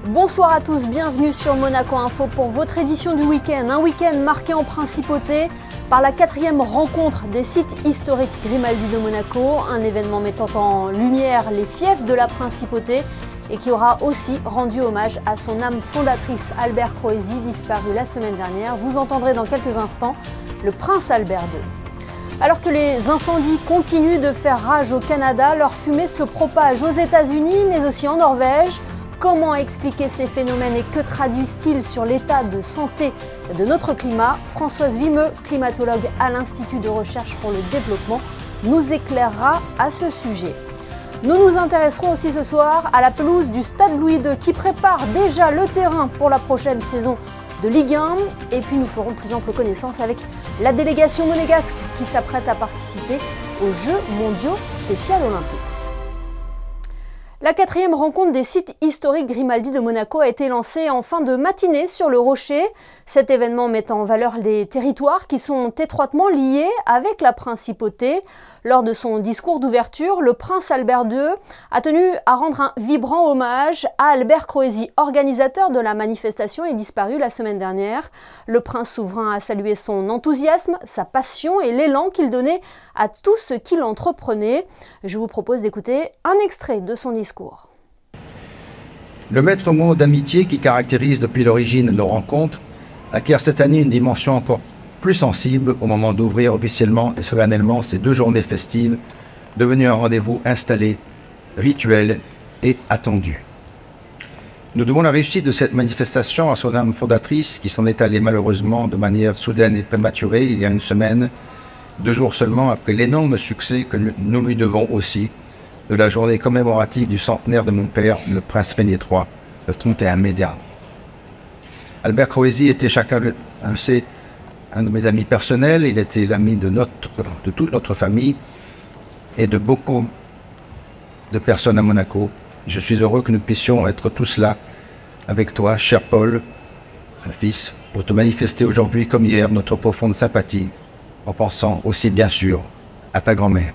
Bonsoir à tous, bienvenue sur Monaco Info pour votre édition du week-end. Un week-end marqué en principauté par la 4e rencontre des sites historiques Grimaldi de Monaco, un événement mettant en lumière les fiefs de la principauté et qui aura aussi rendu hommage à son âme fondatrice Albert Croesi, disparu la semaine dernière. Vous entendrez dans quelques instants le prince Albert II. Alors que les incendies continuent de faire rage au Canada, leur fumée se propage aux États-Unis mais aussi en Norvège. Comment expliquer ces phénomènes et que traduisent-ils sur l'état de santé de notre climat? Françoise Vimeux, climatologue à l'Institut de recherche pour le développement, nous éclairera à ce sujet. Nous nous intéresserons aussi ce soir à la pelouse du Stade Louis II qui prépare déjà le terrain pour la prochaine saison de Ligue 1. Et puis nous ferons plus ample connaissance avec la délégation monégasque qui s'apprête à participer aux Jeux mondiaux Special Olympics. La 4e rencontre des sites historiques Grimaldi de Monaco a été lancée en fin de matinée sur le Rocher. Cet événement met en valeur les territoires qui sont étroitement liés avec la principauté. Lors de son discours d'ouverture, le prince Albert II a tenu à rendre un vibrant hommage à Albert Croesi, organisateur de la manifestation et disparu la semaine dernière. Le prince souverain a salué son enthousiasme, sa passion et l'élan qu'il donnait à tout ce qu'il entreprenait. Je vous propose d'écouter un extrait de son discours. Le maître mot d'amitié qui caractérise depuis l'origine nos rencontres acquiert cette année une dimension encore plus sensible au moment d'ouvrir officiellement et solennellement ces 2 journées festives, devenues un rendez-vous installé, rituel et attendu. Nous devons la réussite de cette manifestation à son âme fondatrice qui s'en est allée malheureusement de manière soudaine et prématurée il y a une semaine, 2 jours seulement après l'énorme succès que nous lui devons aussi de la journée commémorative du centenaire de mon père, le prince Régnier III, le 31 mai dernier. Albert Croesi était, chacun le sait, un de mes amis personnels. Il était l'ami de toute notre famille et de beaucoup de personnes à Monaco. Je suis heureux que nous puissions être tous là avec toi, cher Paul, mon fils, pour te manifester aujourd'hui comme hier notre profonde sympathie, en pensant aussi bien sûr à ta grand-mère.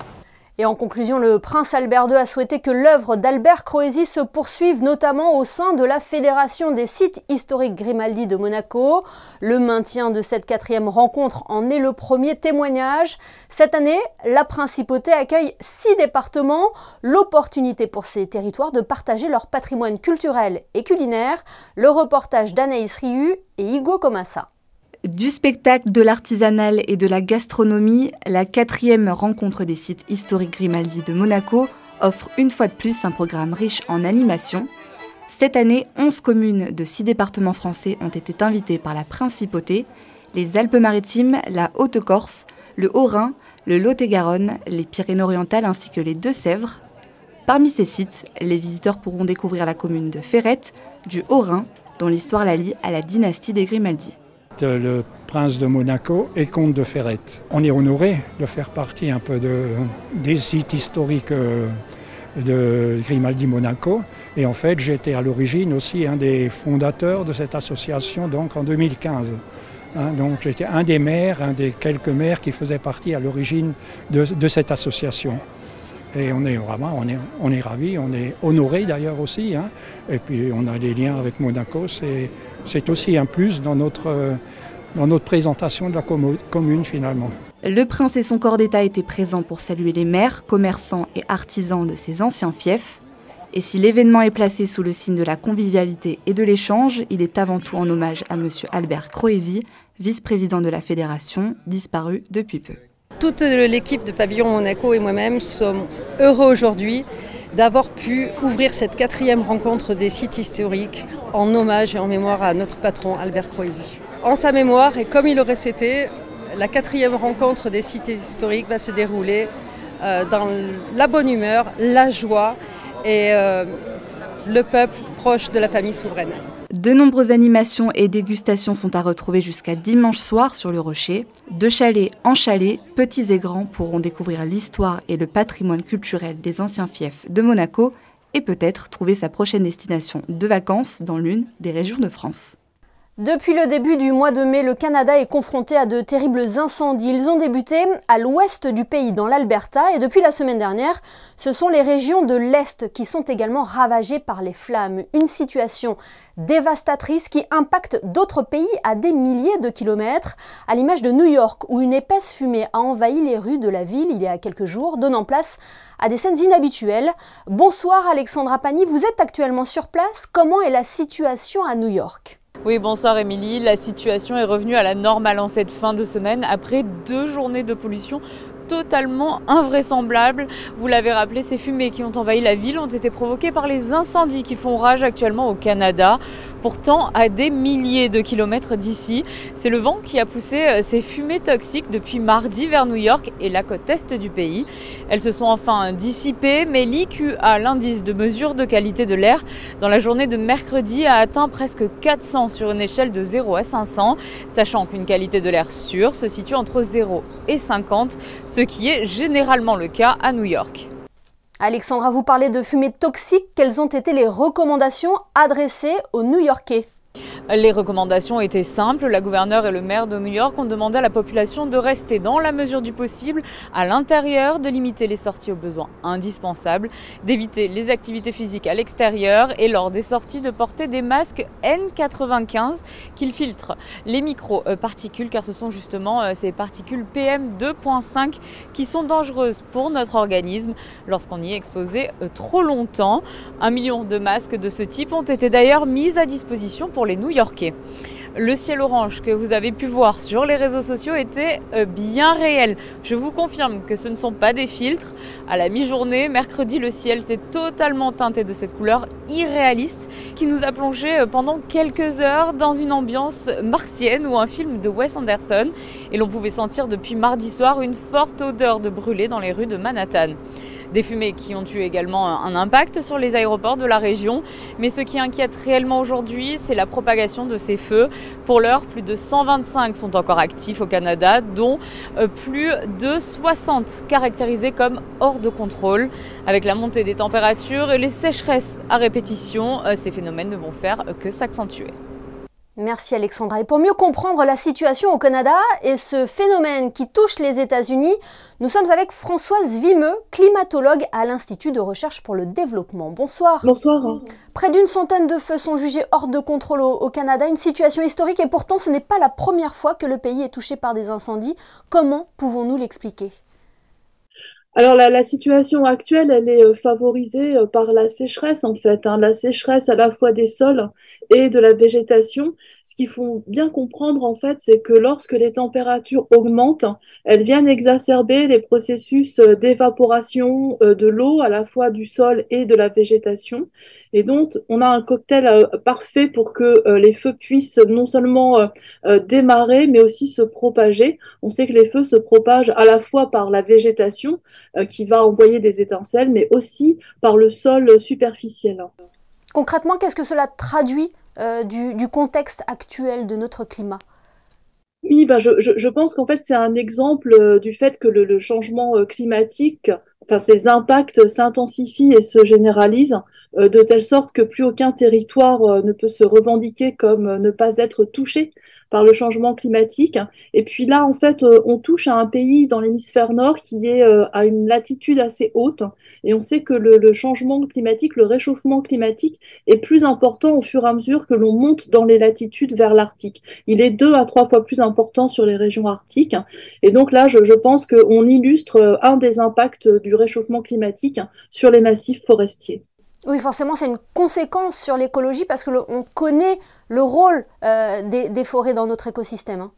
Et en conclusion, le prince Albert II a souhaité que l'œuvre d'Albert Croesi se poursuive notamment au sein de la Fédération des sites historiques Grimaldi de Monaco. Le maintien de cette 4e rencontre en est le premier témoignage. Cette année, la principauté accueille 6 départements, l'opportunité pour ces territoires de partager leur patrimoine culturel et culinaire. Le reportage d'Anaïs Riu et Hugo Comassa. Du spectacle, de l'artisanal et de la gastronomie, la 4e rencontre des sites historiques Grimaldi de Monaco offre une fois de plus un programme riche en animation. Cette année, 11 communes de 6 départements français ont été invitées par la Principauté, les Alpes-Maritimes, la Haute-Corse, le Haut-Rhin, le Lot-et-Garonne, les Pyrénées-Orientales ainsi que les Deux-Sèvres. Parmi ces sites, les visiteurs pourront découvrir la commune de Ferrette, du Haut-Rhin, dont l'histoire la lie à la dynastie des Grimaldi. Le prince de Monaco et comte de Ferrette. On est honoré de faire partie un peu des sites historiques de Grimaldi Monaco. Et en fait, j'étais à l'origine aussi un des fondateurs de cette association donc en 2015. Donc j'étais un des maires, un des quelques maires qui faisaient partie à l'origine de cette association. Et on est vraiment, on est ravis, on est honorés d'ailleurs aussi. Et puis on a des liens avec Monaco, c'est aussi un plus dans notre présentation de la commune finalement. Le prince et son corps d'État étaient présents pour saluer les maires, commerçants et artisans de ces anciens fiefs. Et si l'événement est placé sous le signe de la convivialité et de l'échange, il est avant tout en hommage à M. Albert Croesi, vice-président de la fédération, disparu depuis peu. Toute l'équipe de Pavillon Monaco et moi-même sommes heureux aujourd'hui d'avoir pu ouvrir cette 4e rencontre des sites historiques en hommage et en mémoire à notre patron Albert Croesi. En sa mémoire et comme il aurait souhaité, la 4e rencontre des sites historiques va se dérouler dans la bonne humeur, la joie et le peuple proche de la famille souveraine. De nombreuses animations et dégustations sont à retrouver jusqu'à dimanche soir sur le Rocher. De chalet en chalet, petits et grands pourront découvrir l'histoire et le patrimoine culturel des anciens fiefs de Monaco et peut-être trouver sa prochaine destination de vacances dans l'une des régions de France. Depuis le début du mois de mai, le Canada est confronté à de terribles incendies. Ils ont débuté à l'ouest du pays, dans l'Alberta, et depuis la semaine dernière, ce sont les régions de l'Est qui sont également ravagées par les flammes. Une situation dévastatrice qui impacte d'autres pays à des milliers de kilomètres, à l'image de New York, où une épaisse fumée a envahi les rues de la ville il y a quelques jours, donnant place à des scènes inhabituelles. Bonsoir Alexandra Pani, vous êtes actuellement sur place. Comment est la situation à New York ? Oui, bonsoir Émilie. La situation est revenue à la normale en cette fin de semaine après 2 journées de pollution totalement invraisemblables. Vous l'avez rappelé, ces fumées qui ont envahi la ville ont été provoquées par les incendies qui font rage actuellement au Canada, pourtant à des milliers de kilomètres d'ici. C'est le vent qui a poussé ces fumées toxiques depuis mardi vers New York et la côte est du pays. Elles se sont enfin dissipées, mais l'IQA, l'indice de mesure de qualité de l'air, dans la journée de mercredi a atteint presque 400 sur une échelle de 0 à 500, sachant qu'une qualité de l'air sûre se situe entre 0 et 50, ce qui est généralement le cas à New York. Alexandra, vous parlez de fumée toxique. Quelles ont été les recommandations adressées aux New-Yorkais ? Les recommandations étaient simples. La gouverneure et le maire de New York ont demandé à la population de rester dans la mesure du possible à l'intérieur, de limiter les sorties aux besoins indispensables, d'éviter les activités physiques à l'extérieur et lors des sorties de porter des masques N95 qui filtrent les micro-particules, car ce sont justement ces particules PM2.5 qui sont dangereuses pour notre organisme lorsqu'on y est exposé trop longtemps. 1 million de masques de ce type ont été d'ailleurs mis à disposition pour les New-Yorkais. Le ciel orange que vous avez pu voir sur les réseaux sociaux était bien réel. Je vous confirme que ce ne sont pas des filtres. À la mi-journée, mercredi, le ciel s'est totalement teinté de cette couleur irréaliste qui nous a plongé pendant quelques heures dans une ambiance martienne ou un film de Wes Anderson. Et l'on pouvait sentir depuis mardi soir une forte odeur de brûlé dans les rues de Manhattan. Des fumées qui ont eu également un impact sur les aéroports de la région. Mais ce qui inquiète réellement aujourd'hui, c'est la propagation de ces feux. Pour l'heure, plus de 125 sont encore actifs au Canada, dont plus de 60 caractérisés comme hors de contrôle. Avec la montée des températures et les sécheresses à répétition, ces phénomènes ne vont faire que s'accentuer. Merci Alexandra. Et pour mieux comprendre la situation au Canada et ce phénomène qui touche les États-Unis, nous sommes avec Françoise Vimeux, climatologue à l'Institut de recherche pour le développement. Bonsoir. Bonsoir. Près d'une centaine de feux sont jugés hors de contrôle au Canada, une situation historique et pourtant ce n'est pas la première fois que le pays est touché par des incendies. Comment pouvons-nous l'expliquer ? Alors la situation actuelle, elle est favorisée par la sécheresse en fait, la sécheresse à la fois des sols et de la végétation. Ce qu'il faut bien comprendre en fait, c'est que lorsque les températures augmentent, elles viennent exacerber les processus d'évaporation de l'eau à la fois du sol et de la végétation. Et donc on a un cocktail parfait pour que les feux puissent non seulement démarrer mais aussi se propager. On sait que les feux se propagent à la fois par la végétation qui va envoyer des étincelles, mais aussi par le sol superficiel. Concrètement, qu'est-ce que cela traduit du contexte actuel de notre climat ? Oui, je pense qu'en fait, c'est un exemple du fait que le changement climatique, enfin, ses impacts s'intensifient et se généralisent de telle sorte que plus aucun territoire ne peut se revendiquer comme ne pas être touché par le changement climatique. Et puis là, en fait, on touche à un pays dans l'hémisphère nord qui est à une latitude assez haute. Et on sait que le changement climatique, le réchauffement climatique est plus important au fur et à mesure que l'on monte dans les latitudes vers l'Arctique. Il est 2 à 3 fois plus important sur les régions arctiques. Et donc là, je pense qu'on illustre un des impacts du réchauffement climatique sur les massifs forestiers. Oui, forcément, c'est une conséquence sur l'écologie parce que on connaît le rôle des forêts dans notre écosystème.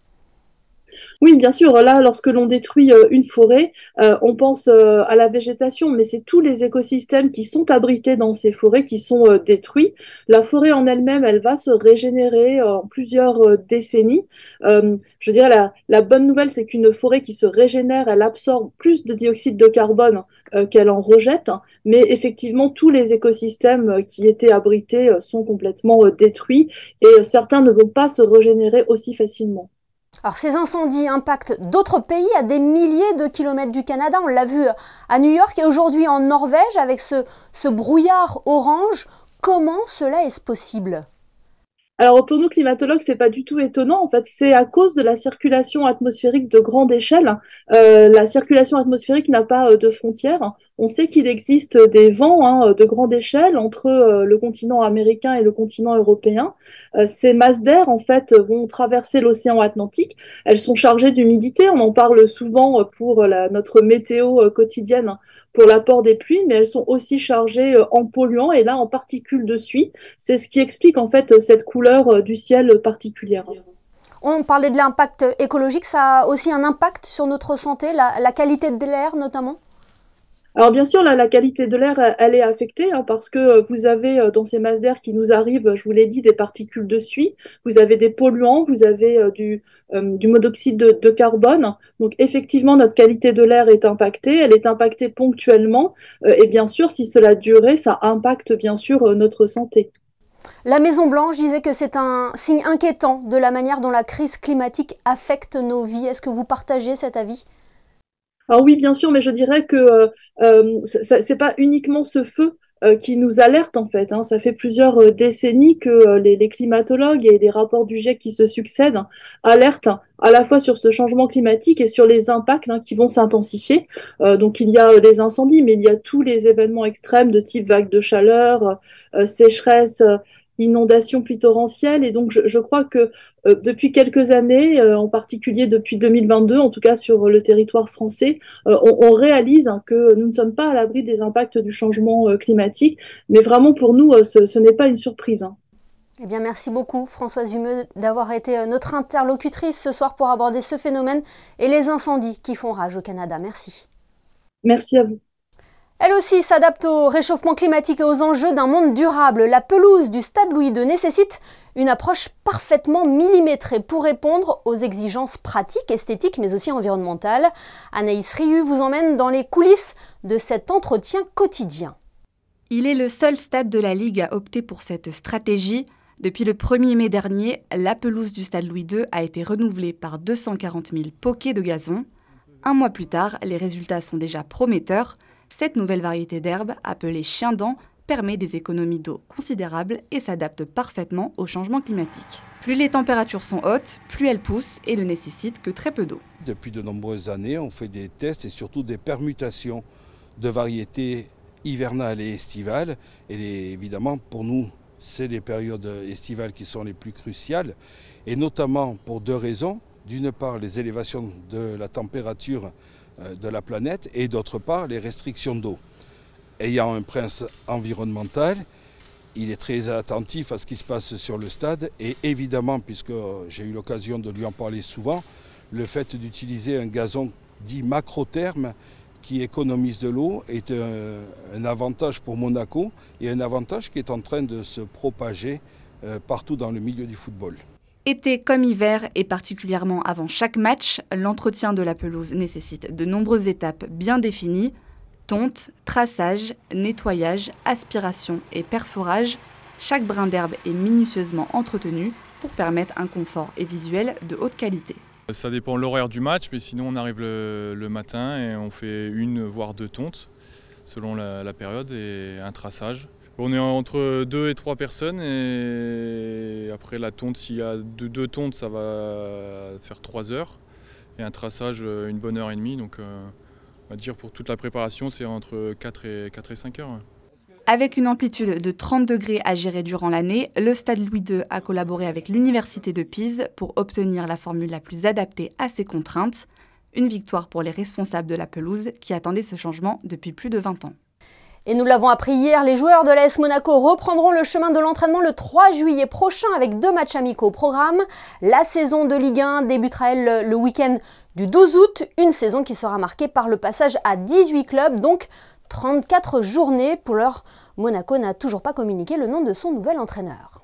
Oui, bien sûr, là, lorsque l'on détruit une forêt, on pense à la végétation, mais c'est tous les écosystèmes qui sont abrités dans ces forêts qui sont détruits. La forêt en elle-même, elle va se régénérer en plusieurs décennies. Je dirais la bonne nouvelle, c'est qu'une forêt qui se régénère, elle absorbe plus de dioxyde de carbone qu'elle en rejette, mais effectivement, tous les écosystèmes qui étaient abrités sont complètement détruits et certains ne vont pas se régénérer aussi facilement. Alors ces incendies impactent d'autres pays à des milliers de kilomètres du Canada. On l'a vu à New York et aujourd'hui en Norvège avec ce brouillard orange. Comment cela est-ce possible ? Alors pour nous climatologues, c'est pas du tout étonnant. En fait, c'est à cause de la circulation atmosphérique de grande échelle. La circulation atmosphérique n'a pas de frontières. On sait qu'il existe des vents de grande échelle entre le continent américain et le continent européen. Ces masses d'air, en fait, vont traverser l'océan Atlantique. Elles sont chargées d'humidité. On en parle souvent pour notre météo quotidienne, pour l'apport des pluies, mais elles sont aussi chargées en polluants et là en particules de suie. C'est ce qui explique en fait cette couleur du ciel particulière. On parlait de l'impact écologique, ça a aussi un impact sur notre santé, la qualité de l'air notamment? Alors bien sûr, la qualité de l'air, elle est affectée parce que vous avez dans ces masses d'air qui nous arrivent, je vous l'ai dit, des particules de suie, vous avez des polluants, vous avez du monoxyde de carbone. Donc effectivement, notre qualité de l'air est impactée, elle est impactée ponctuellement et bien sûr, si cela durait, ça impacte bien sûr notre santé. La Maison-Blanche disait que c'est un signe inquiétant de la manière dont la crise climatique affecte nos vies. Est-ce que vous partagez cet avis? Alors oui, bien sûr, mais je dirais que c'est pas uniquement ce feu qui nous alerte en fait. Ça fait plusieurs décennies que les climatologues et les rapports du GIEC qui se succèdent alertent à la fois sur ce changement climatique et sur les impacts qui vont s'intensifier. Donc il y a les incendies, mais il y a tous les événements extrêmes de type vague de chaleur, sécheresse, inondations, pluies torrentielles. Et donc je crois que depuis quelques années, en particulier depuis 2022, en tout cas sur le territoire français, on réalise que nous ne sommes pas à l'abri des impacts du changement climatique, mais vraiment pour nous, ce n'est pas une surprise. Eh bien, merci beaucoup Françoise Humeux d'avoir été notre interlocutrice ce soir pour aborder ce phénomène et les incendies qui font rage au Canada. Merci. Merci à vous. Elle aussi s'adapte au réchauffement climatique et aux enjeux d'un monde durable. La pelouse du Stade Louis II nécessite une approche parfaitement millimétrée pour répondre aux exigences pratiques, esthétiques, mais aussi environnementales. Anaïs Riu vous emmène dans les coulisses de cet entretien quotidien. Il est le seul stade de la Ligue à opter pour cette stratégie. Depuis le 1er mai dernier, la pelouse du Stade Louis II a été renouvelée par 240 000 poquets de gazon. Un mois plus tard, les résultats sont déjà prometteurs. Cette nouvelle variété d'herbe, appelée chien-dent, permet des économies d'eau considérables et s'adapte parfaitement au changement climatique. Plus les températures sont hautes, plus elles poussent et ne nécessitent que très peu d'eau. Depuis de nombreuses années, on fait des tests et surtout des permutations de variétés hivernales et estivales. Et évidemment, pour nous, c'est les périodes estivales qui sont les plus cruciales, et notamment pour deux raisons. D'une part, les élévations de la température de la planète et d'autre part les restrictions d'eau. Ayant un prince environnemental, il est très attentif à ce qui se passe sur le stade et évidemment, puisque j'ai eu l'occasion de lui en parler souvent, le fait d'utiliser un gazon dit macrotherme qui économise de l'eau est un avantage pour Monaco et un avantage qui est en train de se propager partout dans le milieu du football. Été comme hiver et particulièrement avant chaque match, l'entretien de la pelouse nécessite de nombreuses étapes bien définies. Tonte, traçage, nettoyage, aspiration et perforage. Chaque brin d'herbe est minutieusement entretenu pour permettre un confort et visuel de haute qualité. Ça dépend de l'horaire du match, mais sinon on arrive le matin et on fait une voire deux tontes selon la période et un traçage. On est entre 2 et 3 personnes et après la tonte, s'il y a deux tontes, ça va faire 3 heures et un traçage, une bonne heure et demie. Donc on va dire pour toute la préparation, c'est entre 4 et 5 heures. Avec une amplitude de 30 degrés à gérer durant l'année, le Stade Louis II a collaboré avec l'Université de Pise pour obtenir la formule la plus adaptée à ces contraintes. Une victoire pour les responsables de la pelouse qui attendaient ce changement depuis plus de 20 ans. Et nous l'avons appris hier, les joueurs de l'AS Monaco reprendront le chemin de l'entraînement le 3 juillet prochain avec 2 matchs amicaux au programme. La saison de Ligue 1 débutera le week-end du 12 août, une saison qui sera marquée par le passage à 18 clubs, donc 34 journées. Pour l'heure, Monaco n'a toujours pas communiqué le nom de son nouvel entraîneur.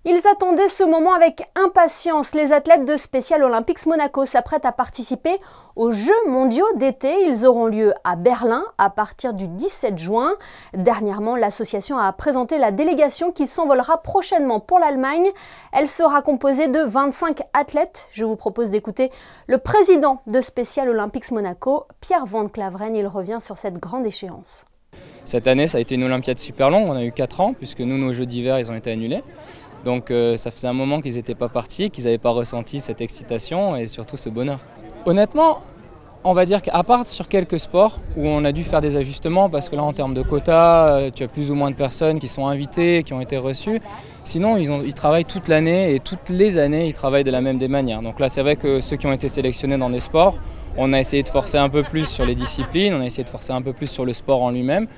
Ils attendaient ce moment avec impatience. Les athlètes de Special Olympics Monaco s'apprêtent à participer aux Jeux mondiaux d'été. Ils auront lieu à Berlin à partir du 17 juin. Dernièrement, l'association a présenté la délégation qui s'envolera prochainement pour l'Allemagne. Elle sera composée de 25 athlètes. Je vous propose d'écouter le président de Special Olympics Monaco, Pierre Van Claveren. Il revient sur cette grande échéance. Cette année, ça a été une Olympiade super longue. On a eu 4 ans puisque nous, nos Jeux d'hiver, ils ont été annulés. Donc ça faisait un moment qu'ils n'étaient pas partis, qu'ils n'avaient pas ressenti cette excitation et surtout ce bonheur. Honnêtement, on va dire qu'à part sur quelques sports où on a dû faire des ajustements parce que là en termes de quotas, tu as plus ou moins de personnes qui sont invitées, qui ont été reçues. Sinon ils travaillent toute l'année et toutes les années ils travaillent de la même des manières. Donc là c'est vrai que ceux qui ont été sélectionnés dans des sports, on a essayé de forcer un peu plus sur les disciplines, on a essayé de forcer un peu plus sur le sport en lui-même.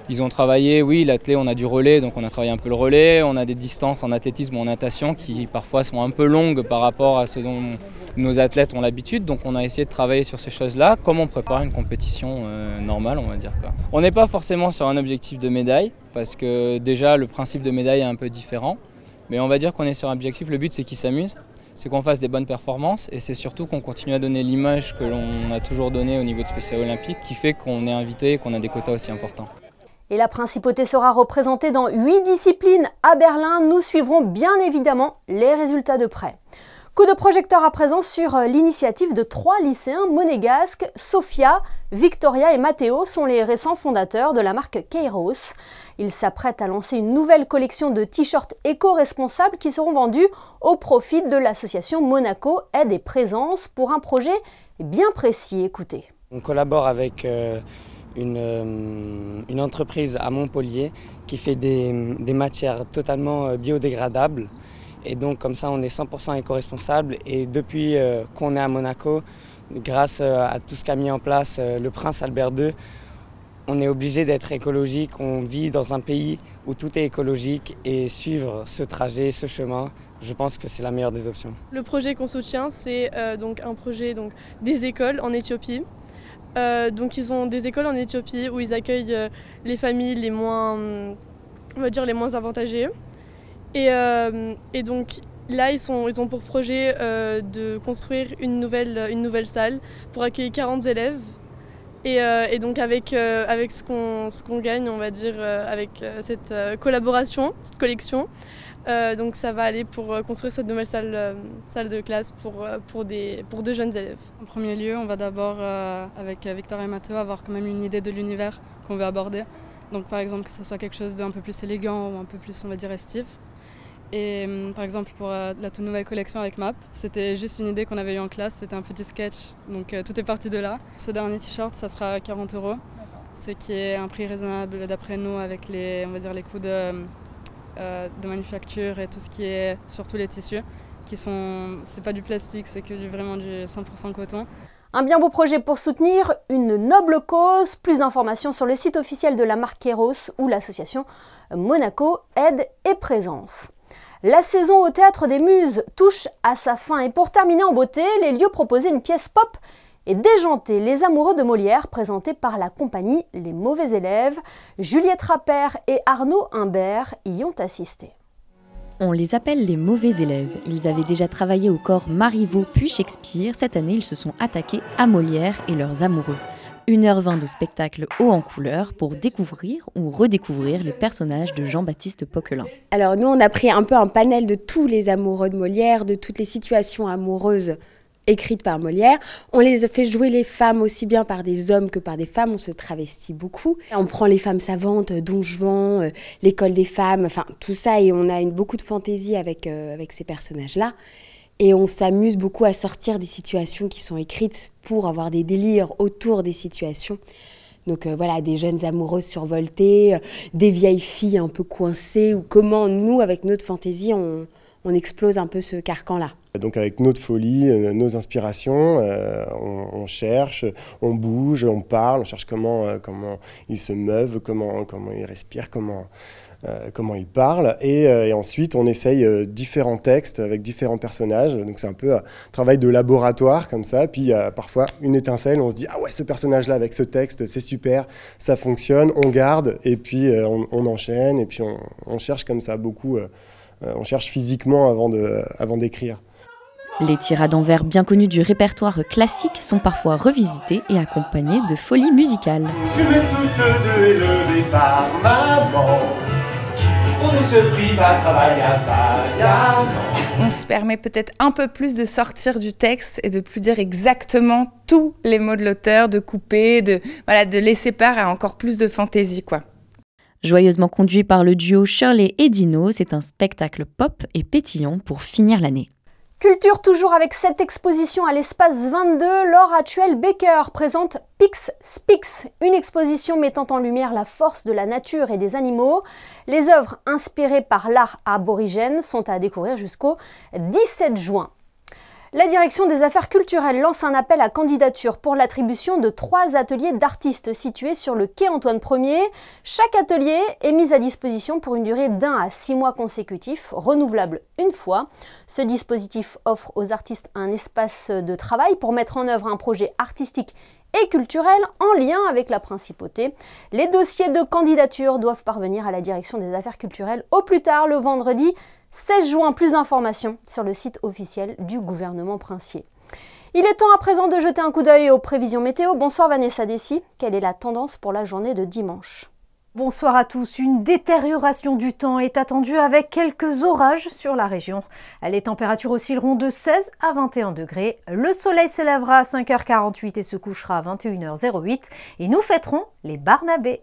Ils ont travaillé, oui, l'athlé, on a du relais, donc on a travaillé un peu le relais. On a des distances en athlétisme ou en natation qui parfois sont un peu longues par rapport à ce dont nos athlètes ont l'habitude. Donc on a essayé de travailler sur ces choses-là, comme on prépare une compétition normale, on va dire. On n'est pas forcément sur un objectif de médaille, parce que déjà le principe de médaille est un peu différent. Mais on va dire qu'on est sur un objectif, le but c'est qu'ils s'amusent, c'est qu'on fasse des bonnes performances et c'est surtout qu'on continue à donner l'image que l'on a toujours donnée au niveau de spécial olympique qui fait qu'on est invité et qu'on a des quotas aussi importants. Et la principauté sera représentée dans 8 disciplines à Berlin. Nous suivrons bien évidemment les résultats de près. Coup de projecteur à présent sur l'initiative de 3 lycéens monégasques. Sofia, Victoria et Matteo sont les récents fondateurs de la marque Kairos. Ils s'apprêtent à lancer une nouvelle collection de t-shirts éco-responsables qui seront vendus au profit de l'association Monaco Aide et Présence pour un projet bien précis. Écoutez. On collabore avec une entreprise à Montpellier qui fait des matières totalement biodégradables. Et donc comme ça on est 100% éco-responsable et depuis qu'on est à Monaco, grâce à tout ce qu'a mis en place le prince Albert II, on est obligé d'être écologique. On vit dans un pays où tout est écologique et suivre ce trajet, ce chemin, je pense que c'est la meilleure des options. Le projet qu'on soutient, c'est donc un projet des écoles en Éthiopie. Donc ils ont des écoles en Éthiopie où ils accueillent les familles les moins, on va dire les moins avantagées. Et donc là ils ont pour projet de construire une nouvelle salle pour accueillir 40 élèves. Et donc avec ce qu'on gagne, on va dire, avec cette collaboration, cette collection, donc ça va aller pour construire cette nouvelle salle de classe pour de jeunes élèves. En premier lieu, on va d'abord, avec Victoria et Matteo, avoir quand même une idée de l'univers qu'on veut aborder. Donc par exemple que ce soit quelque chose d'un peu plus élégant ou un peu plus, on va dire, estif. Et par exemple pour la toute nouvelle collection avec MAP, c'était juste une idée qu'on avait eue en classe, c'était un petit sketch, donc tout est parti de là. Ce dernier t-shirt, ça sera 40 €, ce qui est un prix raisonnable d'après nous avec on va dire, les coûts de manufacture et tout ce qui est surtout les tissus qui sont, c'est pas du plastique, c'est que vraiment du 100% coton. Un bien beau projet pour soutenir une noble cause. Plus d'informations sur le site officiel de la marque Kairos ou l'association Monaco Aide et Présence. La saison au Théâtre des Muses touche à sa fin et pour terminer en beauté, les lieux proposaient une pièce pop et déjanter les amoureux de Molière présentée par la compagnie Les Mauvais Élèves. Juliette Rappert et Arnaud Imbert y ont assisté. On les appelle les mauvais élèves. Ils avaient déjà travaillé au corps Marivaux puis Shakespeare. Cette année, ils se sont attaqués à Molière et leurs amoureux. 1h20 de spectacle haut en couleur pour découvrir ou redécouvrir les personnages de Jean-Baptiste Poquelin. Alors nous, on a pris un peu un panel de tous les amoureux de Molière, de toutes les situations amoureuses écrites par Molière. On les a fait jouer les femmes aussi bien par des hommes que par des femmes, on se travestit beaucoup. On prend les femmes savantes, Don Juan, l'école des femmes, enfin tout ça, et on a beaucoup de fantaisie avec ces personnages-là. Et on s'amuse beaucoup à sortir des situations qui sont écrites pour avoir des délires autour des situations. Donc voilà, des jeunes amoureuses survoltées, des vieilles filles un peu coincées, ou comment nous, avec notre fantaisie, on explose un peu ce carcan-là. Donc avec notre folie, nos inspirations, on cherche, on bouge, on parle, on cherche comment ils se meuvent, comment ils respirent, comment ils parlent. Et ensuite, on essaye différents textes avec différents personnages. Donc c'est un peu un travail de laboratoire comme ça. Puis il y a parfois une étincelle, on se dit « Ah ouais, ce personnage-là avec ce texte, c'est super, ça fonctionne, on garde. » Et puis on enchaîne et puis on cherche comme ça beaucoup. On cherche physiquement avant d'écrire. Les tirades en vers bien connues du répertoire classique sont parfois revisitées et accompagnées de folies musicales. Fumez toutes deux élevées par maman, qui pour nous se prive à travailler vaillamment. On se permet peut-être un peu plus de sortir du texte et de plus dire exactement tous les mots de l'auteur, de couper, de laisser part à encore plus de fantaisie, quoi. Joyeusement conduit par le duo Shirley et Dino, c'est un spectacle pop et pétillant pour finir l'année. Culture toujours avec cette exposition à l'espace 22, Laure Atuel-Baker présente Pix Speaks, une exposition mettant en lumière la force de la nature et des animaux. Les œuvres inspirées par l'art aborigène sont à découvrir jusqu'au 17 juin. La direction des affaires culturelles lance un appel à candidature pour l'attribution de 3 ateliers d'artistes situés sur le quai Antoine Ier. Chaque atelier est mis à disposition pour une durée d'1 à 6 mois consécutifs, renouvelable une fois. Ce dispositif offre aux artistes un espace de travail pour mettre en œuvre un projet artistique et culturel en lien avec la principauté. Les dossiers de candidature doivent parvenir à la direction des affaires culturelles au plus tard le vendredi 16 juin. Plus d'informations sur le site officiel du gouvernement princier. Il est temps à présent de jeter un coup d'œil aux prévisions météo. Bonsoir Vanessa Dessy, quelle est la tendance pour la journée de dimanche ? Bonsoir à tous. Une détérioration du temps est attendue avec quelques orages sur la région. Les températures oscilleront de 16 à 21 degrés. Le soleil se lèvera à 5h48 et se couchera à 21h08. Et nous fêterons les Barnabés.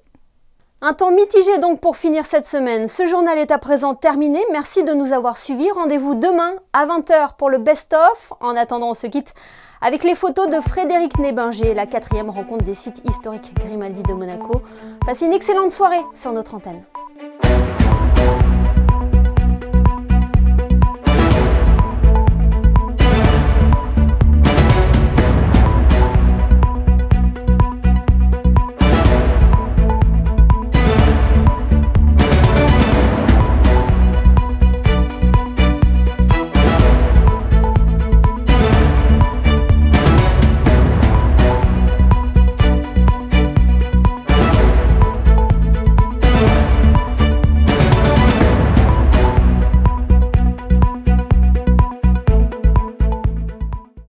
Un temps mitigé donc pour finir cette semaine. Ce journal est à présent terminé. Merci de nous avoir suivis. Rendez-vous demain à 20h pour le best-of. En attendant, on se quitte avec les photos de Frédéric Nébinger, la 4e rencontre des sites historiques Grimaldi de Monaco. Passez une excellente soirée sur notre antenne.